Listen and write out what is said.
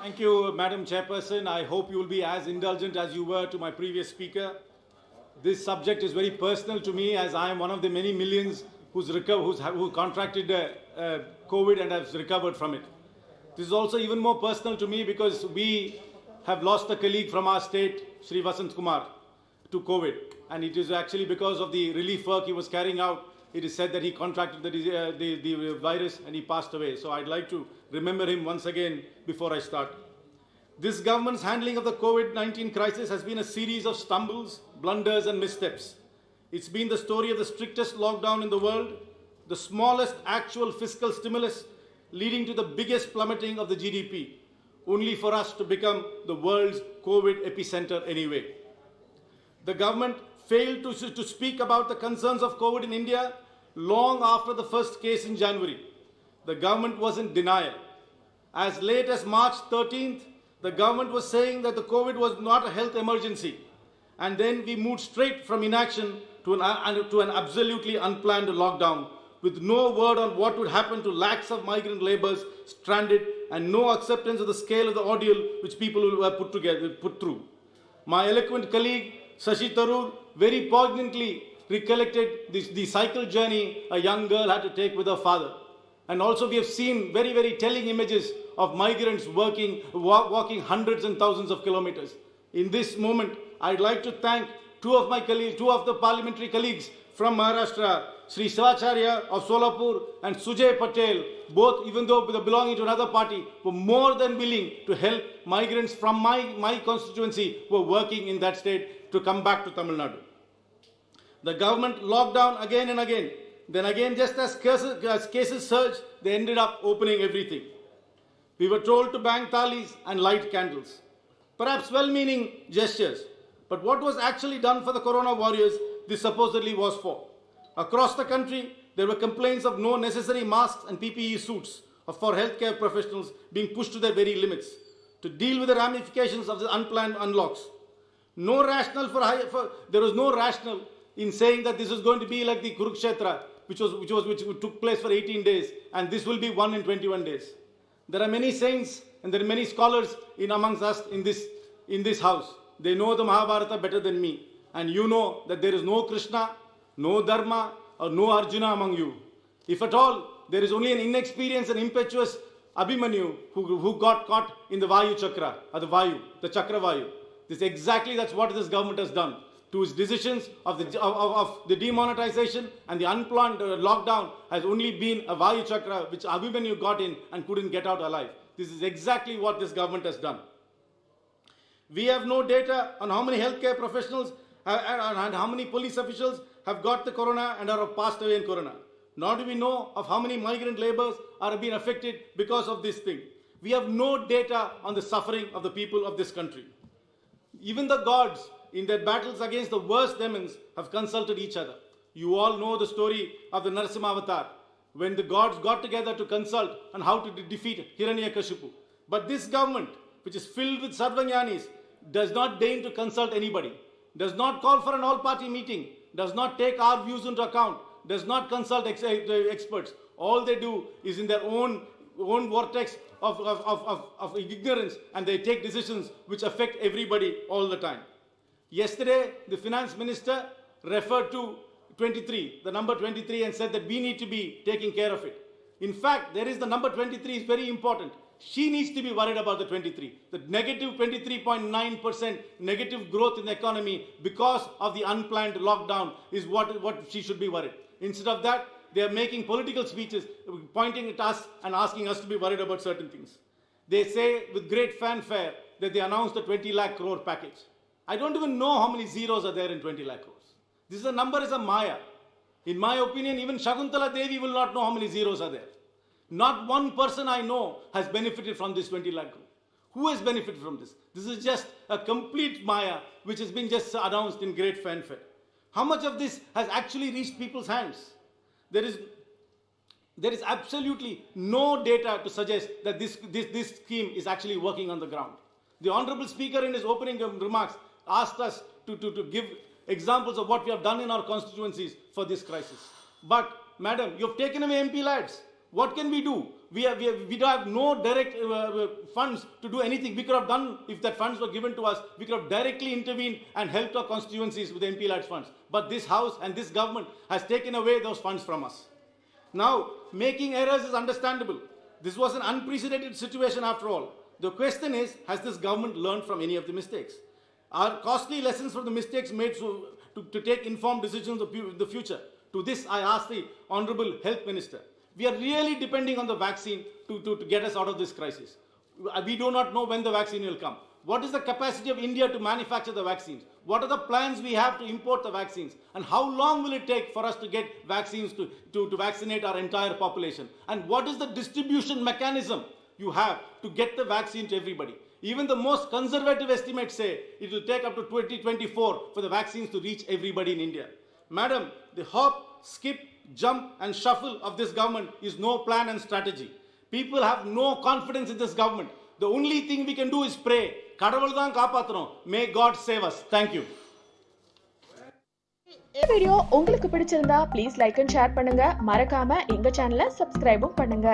Thank you, Madam Chairperson. I hope you will be as indulgent as you were to my previous speaker. This subject is very personal to me, as I am one of the many millions who contracted COVID and has recovered from it. This is also even more personal to me because we have lost a colleague from our state, Sri Vasant Kumar, to COVID. And it is actually because of the relief work he was carrying out. It is said that he contracted the virus and he passed away. So I'd like to remember him once again before I start. This government's handling of the COVID-19 crisis has been a series of stumbles, blunders and missteps. It's been the story of the strictest lockdown in the world, the smallest actual fiscal stimulus leading to the biggest plummeting of the GDP, only for us to become the world's COVID epicenter anyway. The government failed to speak about the concerns of COVID in India long after the first case in January. The government was in denial. As late as March 13th, the government was saying that the COVID was not a health emergency. And then we moved straight from inaction to an absolutely unplanned lockdown, with no word on what would happen to lakhs of migrant laborers stranded and no acceptance of the scale of the ordeal which people were put through. My eloquent colleague, Shashi Tharoor, very poignantly recollected the cycle journey a young girl had to take with her father. And also we have seen very, very telling images of migrants walking hundreds and thousands of kilometers. In this moment, I'd like to thank two of the parliamentary colleagues from Maharashtra, Sri Shivacharya of Solapur and Sujay Patel, both, even though belonging to another party, were more than willing to help migrants from my constituency who were working in that state to come back to Tamil Nadu. The government locked down again and again. Then again, just as cases surged, they ended up opening everything. We were told to bang thalis and light candles. Perhaps well-meaning gestures. But what was actually done for the corona warriors, this supposedly was for? Across the country, there were complaints of no necessary masks and PPE suits for healthcare professionals being pushed to their very limits to deal with the ramifications of the unplanned unlocks. There was no rational in saying that this is going to be like the Kurukshetra, which took place for 18 days, and this will be one in 21 days. There are many saints and there are many scholars amongst us in this house. They know the Mahabharata better than me. And you know that there is no Krishna, no Dharma, or no Arjuna among you. If at all, there is only an inexperienced and impetuous Abhimanyu who got caught in the Vayu Chakra, or the Chakra Vayu. That's what this government has done. To its decisions of the demonetization and the unplanned lockdown has only been a Vayu Chakra which Abhimanyu got in and couldn't get out alive. This is exactly what this government has done. We have no data on how many healthcare professionals and how many police officials have got the corona and are passed away in corona. Nor do we know of how many migrant laborers are being affected because of this thing. We have no data on the suffering of the people of this country. Even the gods, in their battles against the worst demons, have consulted each other. You all know the story of the Narasimha Avatar, when the gods got together to consult on how to defeat Hiranyakashipu. But this government, which is filled with Sarvajnanis, does not deign to consult anybody, does not call for an all-party meeting, does not take our views into account, does not consult experts. All they do is in their own vortex of ignorance, and they take decisions which affect everybody all the time. Yesterday, the finance minister referred to 23, the number 23, and said that we need to be taking care of it. In fact, there is the number 23 is very important. She needs to be worried about the 23. The negative 23.9% negative growth in the economy because of the unplanned lockdown is what she should be worried. Instead of that, they are making political speeches, pointing at us and asking us to be worried about certain things. They say with great fanfare that they announced a 20 lakh crore package. I don't even know how many zeros are there in 20 lakh crores. This number is a maya. In my opinion, even Shakuntala Devi will not know how many zeros are there. Not one person I know has benefited from this 20 lakh crore. Who has benefited from this? This is just a complete maya which has been just announced in great fanfare. How much of this has actually reached people's hands? There is absolutely no data to suggest that this scheme is actually working on the ground. The Honorable Speaker in his opening remarks asked us to give examples of what we have done in our constituencies for this crisis. But, Madam, you have taken away MP lads. What can we do? We don't have no direct funds to do anything. We could have done, if that funds were given to us, we could have directly intervened and helped our constituencies with the MP Lads funds. But this house and this government has taken away those funds from us. Now, making errors is understandable. This was an unprecedented situation after all. The question is, has this government learned from any of the mistakes? Are costly lessons from the mistakes made to take informed decisions in the future? To this, I ask the Honorable Health Minister. We are really depending on the vaccine to get us out of this crisis. We do not know when the vaccine will come. What is the capacity of India to manufacture the vaccines? What are the plans we have to import the vaccines? And how long will it take for us to get vaccines to vaccinate our entire population? And what is the distribution mechanism you have to get the vaccine to everybody? Even the most conservative estimates say it will take up to 2024 for the vaccines to reach everybody in India. Madam, the hop, skip, jump and shuffle of this government is no plan and strategy. People have no confidence in this government. The only thing we can do is pray. கடவுள் தான் காப்பாத்தணும். May God save us. Thank you. இந்த video உங்களுக்கு பிடிச்சிருந்தா please like and share பண்ணுங்க. மறக்காம எங்க சேனலை சப்ஸ்கிரைபும் பண்ணுங்க.